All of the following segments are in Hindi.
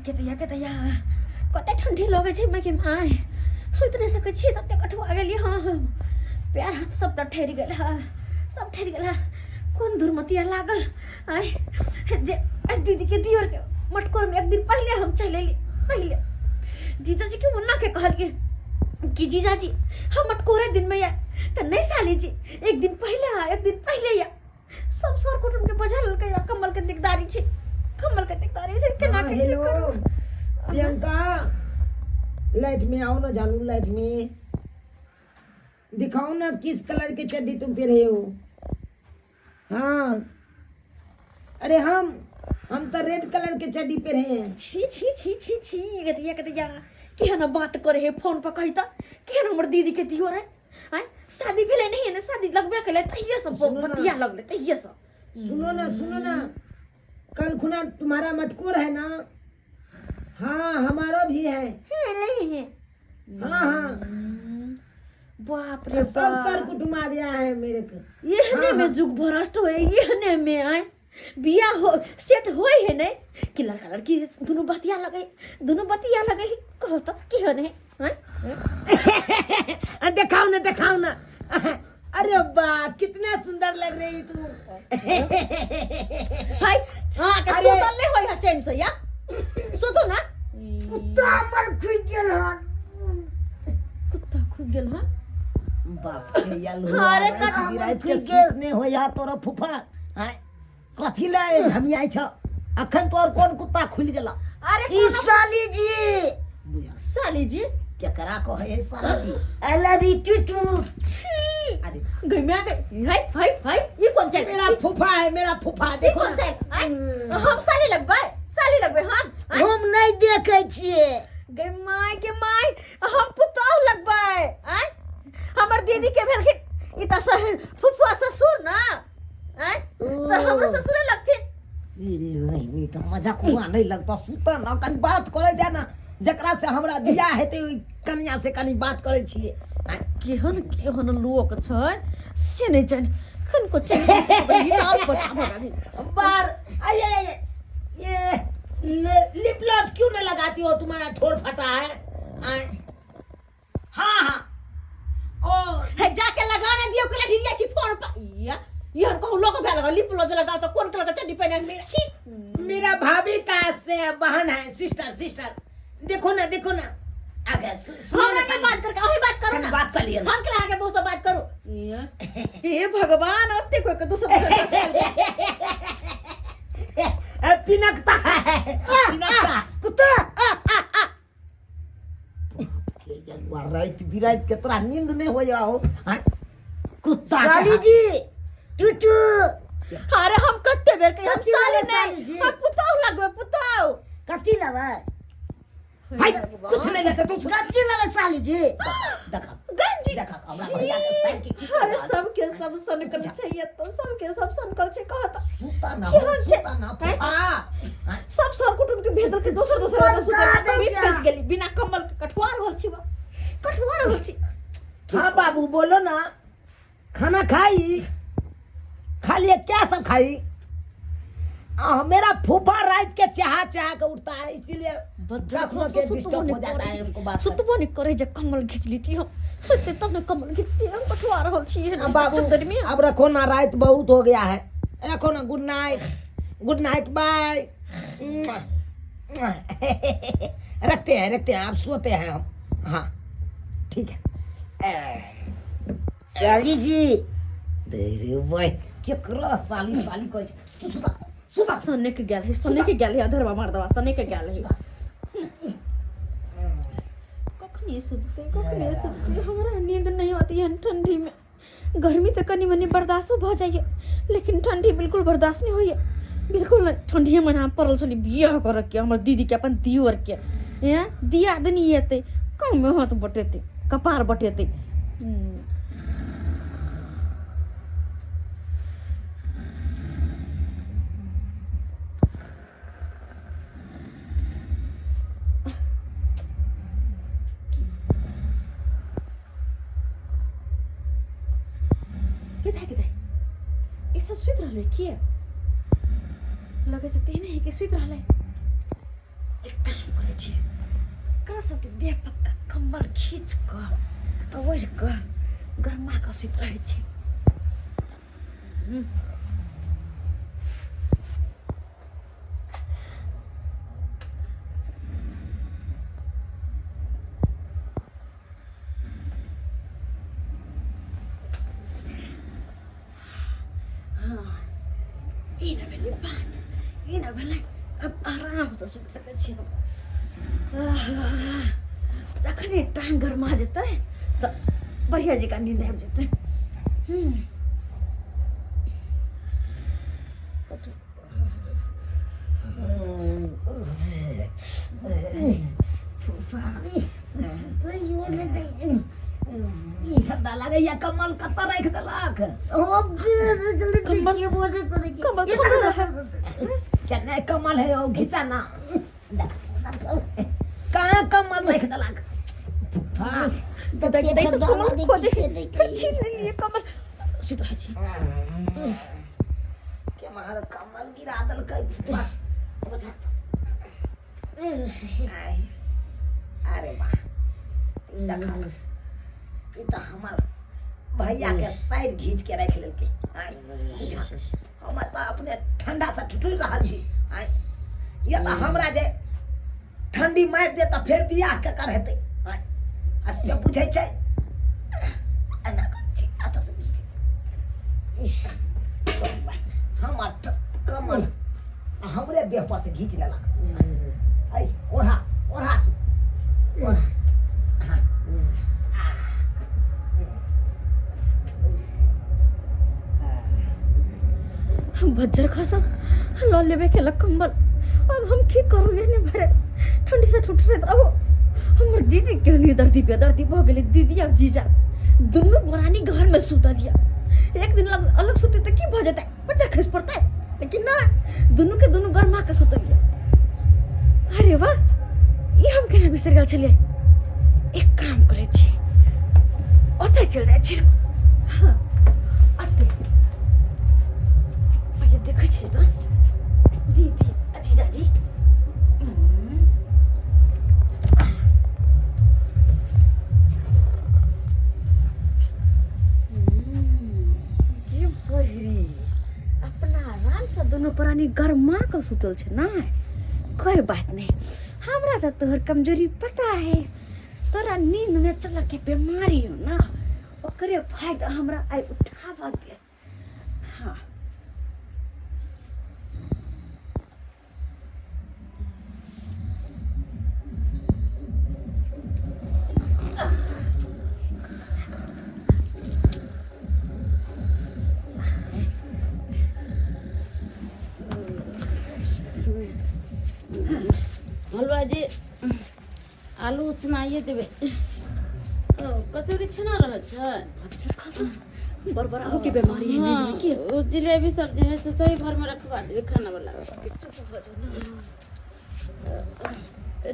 केतैया कते ठंडी लगे छै मैं के माय सुत नहीं सकै छी तते कठुआ गेलिए। हाँ पैर हाथ सब ठहरी गेल सब ठहरी गेल। कौन दुर्मतिया लागल आय जे दीदी के दियोर के मटकोर में एक दिन पहले हम चले ली। पहले जीजाजी के मुन्ना के कहलिए कि जीजाजी हम मटकोरे दिन में या तो नहीं साली जी एक दिन पहले या सब सर कुटुम के बजल के कमल के दिकदारी छै केना के हेलो प्रियंका लाइट में आओ ना जानू। लाइट में दिखाओ ना किस कलर की चड्डी तुम पहने हो। हाँ अरे हम तो रेड कलर के चड्डी पहने हैं। छी गतिया कि है ना बात करे है फोन पर कही कि है ना हमर दीदी के दियो रे आय शादी भेले नहीं है ना शादी लगबे कले तहिए सब बतिया लगले तहिए सब। सुनो ना कल खुना तुम्हारा मटकोर है ना। हाँ हमारा भी है। नहीं है। हाँ बाप रे सब सर कुटुम आ गया है मेरे को। ये हने में जुग भ्रष्ट होए ये हने में आए बिया हो सेट होए है नहीं कि लड़का लड़की दोनों बतिया लगे कहो तो की हने दिखाओ ना अरे वाह कितना सुंदर लग रही तू। हाय हां के सुतल नहीं होय चैन से या सुतो ना। कुत्ता मर खुई गेल हन बाप रे यार अरे रात के सुतने हो या तोरा फुफा हाय कथी ले हम आई छ अखन तोर कौन कुत्ता खुल गेला। अरे ई साली जी केकरा को है साली जी आई लव यू टू। अरे गइया हाय ये कौन चाहिए मेरा फुफा ये देखो कौन चाहिए हम साली लगबे हम नहीं देखे छिए गई माय हम पुतौह लगबे आय हमर दीदी के भेलखिन ई त फुफा ससुर ना आय त हमर ससुर लगथिन। नहीं तो मजाक हुआ नहीं लगता सुता ना कनी बात करे दे ना जकरा से हमरा दिया हेते ओई कन्या से कनी बात करे छिए। केहन लोक छै से नहीं जान खन को चाहिए नाम बता बार ये लिप लॉज क्यों नहीं लगाती हो तुम्हारा ठोर फटा है। हाँ ओ है जाके लगाने दियो के ढिलिया सी फोन पर ये कहूं लोग भे लगा लिप लॉज लगा तो कौन कलर का चड्डी पहने छी मेरा भाभी का से बहन है सिस्टर देखो ना आगे हमरा के बात करके अभी बात करो ना बात कर लिए हम के आगे बहुत बात करो ये भगवान अत्ते कोई के दूसरा पिनकता है कुत्ता के जनवा रात बिरात के तरह नींद नहीं हो जाओ कुत्ता साली जी टूटू। अरे हम कत्ते बेर के हम साली साली जी हम पुतौह लगबे कथी लबे भाई कुछ नहीं कहते तुम गंजी लबे साली जी देखा गंजी देखा हमरा भैया के साइड की अरे सबके सब सनकल चाहिए तो सबके सब सनकल छै कहत सुता ना सब सर कुटुम के भेदल के दोसर सुते फंस गेली बिना कम्बल के कठुआर होल छी। हाँ बाबू बोलो ना खाना खाई खा लिए क्या सब खाई। मेरा फूफा रात के चाह के उठता है इसीलिए बच्चा के डिस्टर्ब हो जाता है हमको बात सुतबो नहीं करे जे कम्बल खींच लीती हम सुते तब ने कम्बल खींचती हम कठुआर होल छी है बाबू अब रखो ना रात बहुत हो गया है रखो ना गुड नाइट बाय रखते हैं आप सोते हैं हम। हाँ ठीक है साली जी देरे भाई केकरा साली कोई सने के गेल है अधरवा मार दवा सने के गेल है कखनी सुतते हमरा नींद नहीं आती है ठंडी में। गर्मी तो कनी मनी बर्दाश्त हो जाइए लेकिन ठंडी बिल्कुल बर्दाश्त नहीं होइए बिल्कुल नहीं। ठंडी में हाथ पड़ल चली बियाह कर के हमर दीदी के अपन दियोर के दिया दनी एते कम में हाथ बटेते कपार बटेते। किधर ये सब सुत रहले किए लगे तो तेने ही के सुत रहले। एक काम करे छी, करा सबके देह पक्का कंबल खींच कर ओढ़ कर गरमा के सुत रहे छी। ई न भेलै बात, ई न भेलै। अब आराम से सुत सकै छी हम। जखने टांग गरमा जेतै तऽ बढ़िया जकाँ नींद आबि जेतै। ठंडा लगे या कमल कत रख देलक। केने कमल है ओ घिचा ना। कहाँ कमल रख देलक। कमल खोजे छीन लिए कमल सुत रहे छी। के मार कमल गिरा देलकै। अरे वाह, ई तो हमार भैया के साइड घींच के रख लेलकै। हम तो अपने ठंडा से ठुठुर रहल छी। ये तो हमरा जे ठंडी मार दे तो फिर बियाह के कर हेतै। से बुझै छै एना छी अत से घींच हमर कमल हमरे देह पर से घींच लेलक। आई ओढ़ा ओढ़ा तू ओढ़ा। भज्जर खसा लो लेबे के कंबल। अब हम की करू एने भरे ठंडी से ठुठरैत रहो। हमर दीदी के नहीं दर्दी पे दर्दी भ गेलै। दीदी और जीजा दुनू बरानी घर में सुतलिया। एक दिन अलग सुते त की भ जेतै, बच्चा खस पड़तै। लेकिन ना, दुनू के दुनू गरमा के सुतलिया। अरे वाह, ई हम केना बिसर गेल छलियै। एक काम करे छी, ओतै चल जाइ छी। हां अते पहिले देखै छी त दीदी जीजाजी। अपना आराम से दोनों प्राणी गरमा के सुतल छै ना। कोई बात नहीं, हमरा तो तोहर कमजोरी पता है। तोरा नींद में चल के बीमारी हो ना, ओकरे फायदा हमरा आई उठावा के। हाँ हलवा जी आलू सुनाइए देवे। कचौड़ी छना रह छै। अच्छा खासा बरबरा हो के बीमारी है नहीं की। वो जिलेबी सब्जी है से सही घर में रखवा देवे खाना वाला।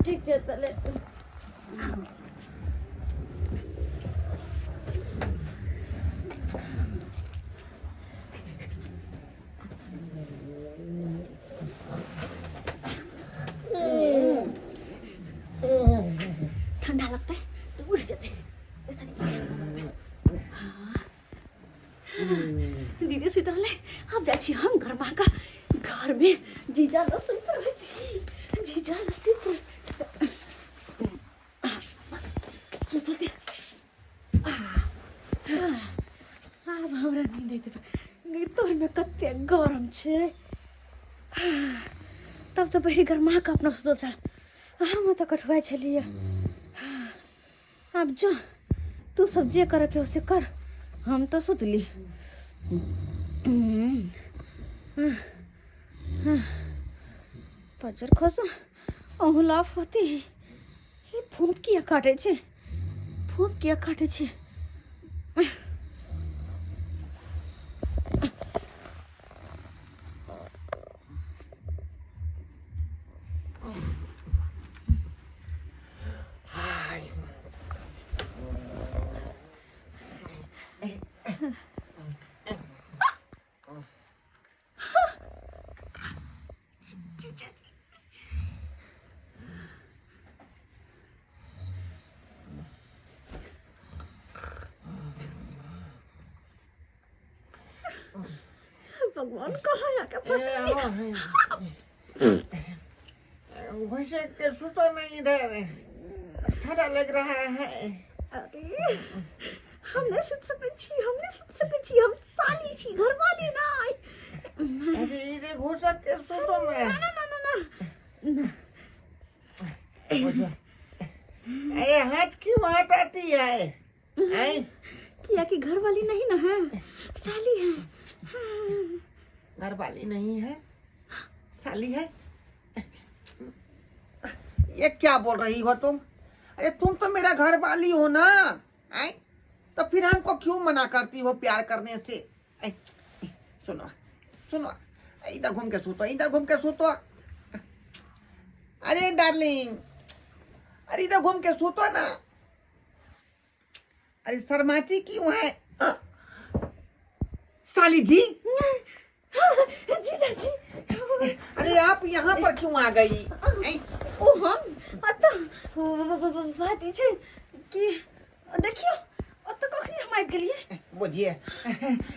ठीक है चले। ठंडा लगता है तो उठ जाते ऐसा नहीं। हाँ दीदी सुत रहे। अब जाछी हम गरमा का घर में। जीजा न सुत रहे छी, जीजा न सुत रहे। सुत दे। अब हमरा नींद आते। तोर में कते गरम छे। तब तो बड़ी गरमा का अपना सुतल छल। हम तो कठुआ छलिए। अब जो तू सब जे करे के उसे कर, हम तो सुतली। पजर खोसा अहुलाफ होती है। ये फूंक किया काटे छे, फूंक किया काटे छे। भगवान कहाँ आके फंस गई। वैसे के सुतो नहीं इधर, ठंडा लग रहा है। अरे हम नहीं सुत सकै छी, हम साली छी, घरवाली नहीं। अरे इधर घुसा के सुतो में। ना अरे हाथ क्यों हटाती है? हैं? किया कि घरवाली नहीं ना है, साली है। घर वाली नहीं है, साली है। ये क्या बोल रही हो तुम? अरे तुम तो मेरा घर वाली हो ना, हैं? तो फिर हमको क्यों मना करती हो प्यार करने से? ऐ, सुनो सुनो, इधर घूम के सूतो, इधर घूम के सूतो। अरे डार्लिंग, अरे इधर घूम के सूतो ना। अरे शर्माती क्यों है? साली जी, जीजा जी, अरे आप यहाँ पर क्यों आ गई? हैं? ओ हम बात ई छै कि देखियो तो कखनी हम आबि गेलिए। बुझिए,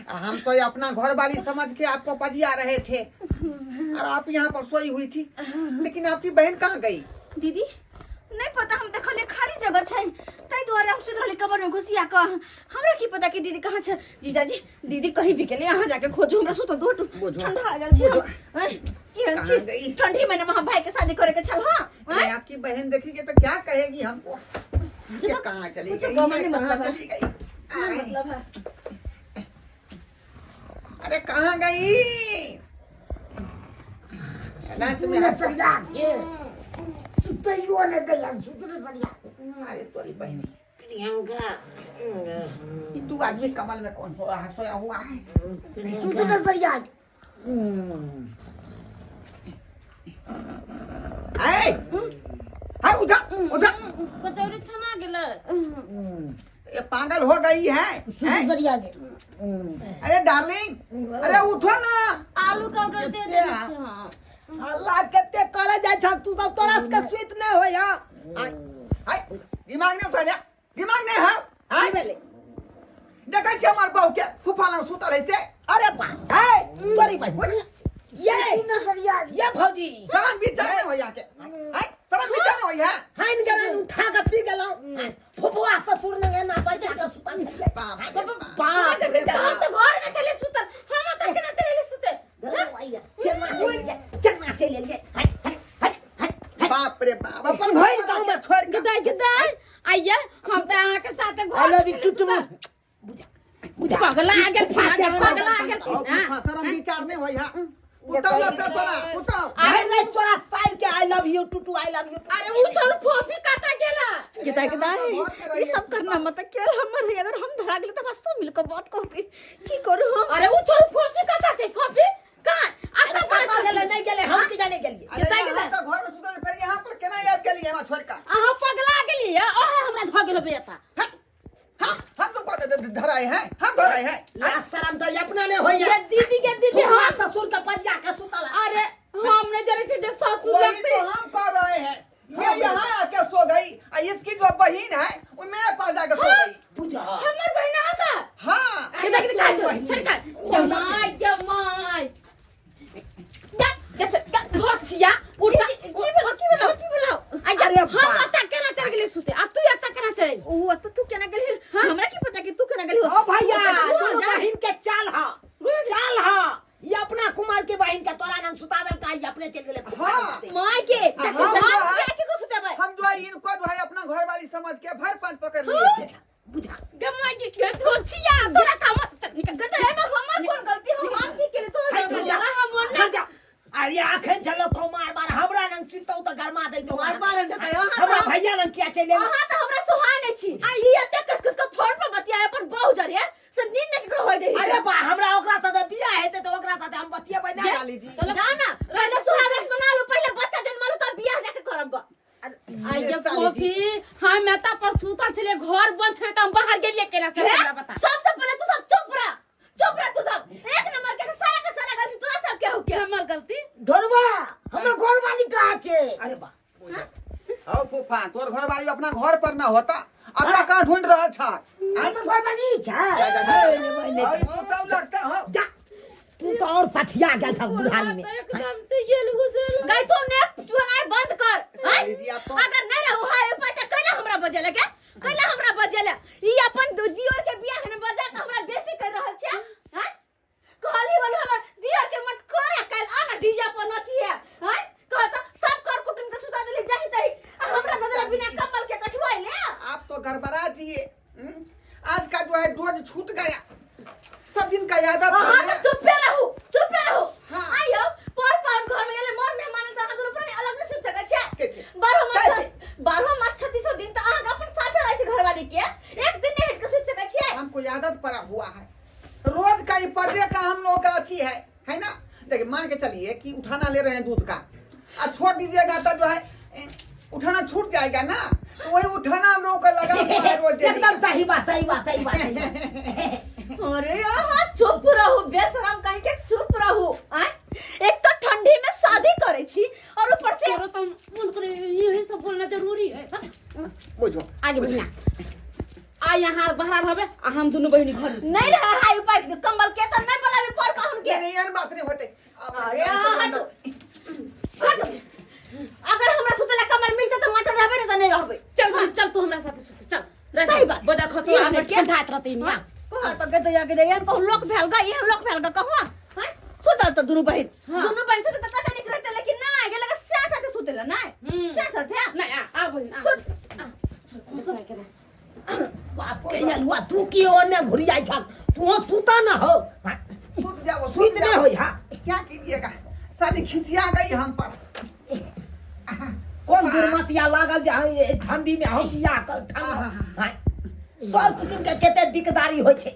हम तो अपना घर वाली समझ के आपको पजिया रहे थे और आप यहाँ पर सोई हुई थी, लेकिन आपकी बहन कहाँ गई? दीदी नहीं पता, हम देखले खाली जगह छै तै द्वारे हम सुत रहली कमर में घुसिया क। हमरा की पता कि दीदी कहाँ छै। जीजा जी, दीदी कहीं भी गेले, अहाँ जाके खोजू, हमरा सुत दो ठंडा आ गेल छै। कहाँ की गई? ठंडी में हम भाई के शादी करे के छल। हां अरे आपकी बहन देखेगी तो क्या कहेगी हमको? ये कहाँ चली गई? ये कहाँ चली गई? आए, मतलब है अरे कहाँ गई? रात में सुतैयो ने गया, सुतने सरिया। अरे तोरी बहनी तू आदमी कमल में कौन सोया हुआ है? सुतने सरिया। हाय उठा उठा। कचौरी छना गेलै। ये पागल हो गई है? सुतने सरिया दे। अरे डार्लिंग, अरे उठो ना। आलू का ऑर्डर दे देने छै। हां अल्लाह कते करे जाय छ तू सब, तोरा से सुत नै होय। हाय दिमाग नहीं उठा, दिमाग नहीं है। हाय बेले देखा छी हमार बहू के फुफाला सुतल है से। अरे बाप है तोरी भाई ये नजरिया ये भौजी शरम भी जाने हो यहाँ के। हाय शरम भी जाने हो यहाँ। हाइन गरन उठा के पी गेलौ। फुफुआ ससुर ने ना बजा के सुतल छले। बाप बाप रे हम तो घर में चले सुतल, हम त केना चले सुते। केना चले गे? बाप रे बाप, अपन घर गांव में छोड़ के गिदाई आइया हम त अहाँ के साथे घर हेलो में भी चले सुतल। बुझा पगला आ गेल, पगला आ गेल। और शरम विचार नहीं हो यहाँ। उठाओ लगता तोरा, उठाओ। अरे नहीं तोरा साइड के I love you too I love you. अरे उ छोड़ फोफी काटा गेला। किता ये सब करना मत केवल हमर है। अगर हम धरा गेल त वास्तव मिलकर बात कहते की करू हम। अरे उ छोड़ फोफी काटा छै, फोफी कहां अरे आता पता गेले नहीं गेले हम की जाने गेलिए। अरे यहाँ तो घर में सुतल, फिर यहाँ पर केना याद कर लिए हम छोड़ का? अहाँ पगला गेलिए। ओहे हमरा ध गेल बेटा। हम तुमको धराए हैं, हम धराए हैं। ला शर्म तो अपना ने होय। ये दीदी के दीदी फुफुआ हम ससुर के पजिया के सुतल। अरे हमने जरे से जे ससुर वही लगते तो हम कर रहे हैं। ये यहाँ आके सो गई और इसकी जो बहन है वो मेरे पास जाके सो गई। बुझा हमर बहिना का हाँ के देख का चल का जमाई जमाई क्या धोछिया उठा की बोलाओ अरे हम अता केना चल गेली सुते आ तू अता केना चल ओ त तू केना गेली? हमरा की पता कि तू केना गेली? ओ भैया दोनों बहन के चाल हा ये अपना कुमार के बहन का तोरा नाम सुता दल का, ये अपने चल गेले। हाँ। माय के हम क्या को सुतेबै? हम जो है इनको जो है अपना घर वाली समझ के भर पांच पकड़ लिए थे। बुझा जमाई के धोछिया तोरा का मत निकल गए। हमर कौन गलती हो? हम की केले तो हम जा अरे आखन चलो कुमार बार हमरा नंग सुतौ त गरमा दे तो मार बार अंग कयो। हमरा भैया नंग किया चले अहाँ त हमरा सोहाय नै छी। आ ई एते कस का फोन पर बतिया अपन बहु जरे से नींद न करो होय दे। अरे बा हमरा ओकरा साथे बियाह हेते तो ओकरा साथे हम बतियेबै ना। डाली जी। जाना पहले सुहागरात बना लो, पहले बच्चा जन्मा लो तब बियाह जाके करब ग। आई जब फोफी हम मेता पर सुता चले घर बंद छले त हम बाहर गेलिए केना से हमरा बता। सबसे पहले तू सब चुप रह तू सब। एक नंबर के सारा का सारा गलती तोरा सब के हो के। हमर गलती ढोलवा हमरा घर वाली कहाँ छे? अरे बा आओ फूफा, तोर घर वाली अपना घर पर ना होता अपना कहाँ ढूंढ रहा था? हम घर वाली छे। आई पुताऊ लगता हो। जा तू तू तो और सठिया गेल छ बुढ़ाई में एकदम से गेल घुसल गई तू ने चुनाई बंद कर हैं? दीदी आप तो अगर नहीं रहू हाय पता कैला हमरा बजेले के कैला हमरा बजेले ई अपन दियोर के बियाह में बजा के हमरा बेइज्जती कर रहल छै हैं कहली बोल हमर दियोर के मत करे कैल आना डीजे पर नची है हैं कहता सब कर कुटुम के सुता देली जाहि तही हमरा दादा बिना कमल के कठवाई ले आप तो गड़बड़ा दिए। आज का जो है रोज छूट गया, सब दिन का याद आता हां है। तो चुप पे रहो हाँ। आइयो पर पान घर में ले मोर मेहमान सारा दुनु प्राणी अलग से सुत सके छै कैसे? 12 मास 3600 दिन त अहाँ अपन साथे रहै छै घरवाली के एक दिन नहीं हट के सुत सके छै हमको आदत पड़ा हुआ है, रोज का ये पर्दे का हम लोगों का अच्छी है ना। देखिए मान के चलिए कि उठाना ले रहे हैं दूध का, और छोड़ दीजिएगा तो जो है उठाना छूट जाएगा ना, तो वही उठाना हम लोगों का लगा हुआ है रोज डेली। एकदम सही बात अरे यार चुप रहो बेशरम कहीं के चुप रहो हैं एक तो ठंडी में शादी करे छी और ऊपर से तोरा तो मन करे यही सब बोलना जरूरी है। बुझो आगे बढ़ना आ यहाँ बाहर रहबे आ हम दोनों बहिनी घर में नहीं रहा हाय उपाय कमल के तो नहीं बोलावे पर कहन के नहीं यार बात नहीं होते। अरे हट अगर हमरा सुतेला कमल मिलते तो मात्र रहबे नहीं तो नहीं रहबे चल बहन चल तू हमरा साथे सुत चल सही बात। बाजार खसो ये हम हमें क्या? ठंडात रहते नहीं कहां तो के दे यार को लोक भेलगा ये लोक भेलगा कहवा हैं सुतल तो दुनु बहिन हाँ। दुनु बहिन सुते तो कथा निक रहते लेकिन ना आगे लगा सा साथे सुतेला ना सा साथे नहीं आ बहन बाप के हलवा तू की ओने घुरी आई छ तू सुता न हो सूत जाओ सुत नहीं होई हां क्या कीजिएगा, साली खिसिया गई हम पर। कौन गुरमतिया लागल जे ये ठंडी में हंसिया कर हां सब कुटुम के केते दिकदारी होय छै,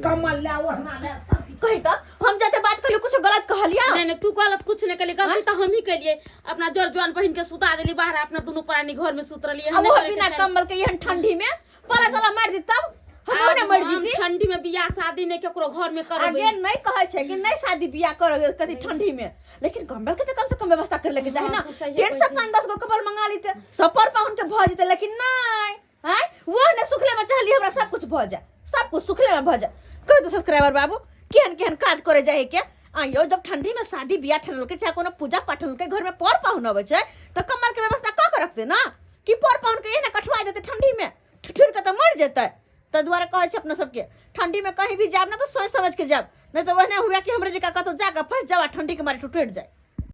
कमल ले ओढ़ना ले सब कही तो हम जैसे बात करियो कुछ गलत कहलिया नहीं तू गलत कुछ नहीं कली गलती तो हम ही करिए अपना जोर जवान बहन के सुता देली बाहर अपना दोनों प्राणी घर में सुत रही अब वो बिना कम्बल के यहन ठंडी में पला चला मार दी तब हम ने मर जीती ठंडी में बियाह शादी नहीं केकरो घर में करबे आगे नहीं कहे छै कि नहीं शादी बियाह करोगे कथी ठंडी में लेकिन कम्बल के तो कम से कम व्यवस्था कर लेके चाहे ना हाँ, तो सही टेंट से 5-10 गो कम्बल मंगा लीते सपर पाउन के भ जेते लेकिन नहीं हैं वो ने सुखले में चाहली हमरा सब कुछ भ जाए सब कुछ सुखले में भ जाए कह दो सब्सक्राइबर बाबू केहन केहन काज करे जाए के आइयो जब ठंडी में शादी बियाह ठनल के चाहे कोनो पूजा पाठ के घर में पर पाहुन आवे छै तो कम्बल के व्यवस्था क के रखते ना कि पर पाहुन के एने कठवा देते ठंडी में ठुठुर के तो मर जेते तो द्वारा कहे छै अपना सबके ठंडी में कहीं भी जाब ना तो सोच समझ के जाब नहीं तो वहने हुआ कि हमरे जगह कतो जाकर फंस जावा ठंडी के मारे टूट जाए।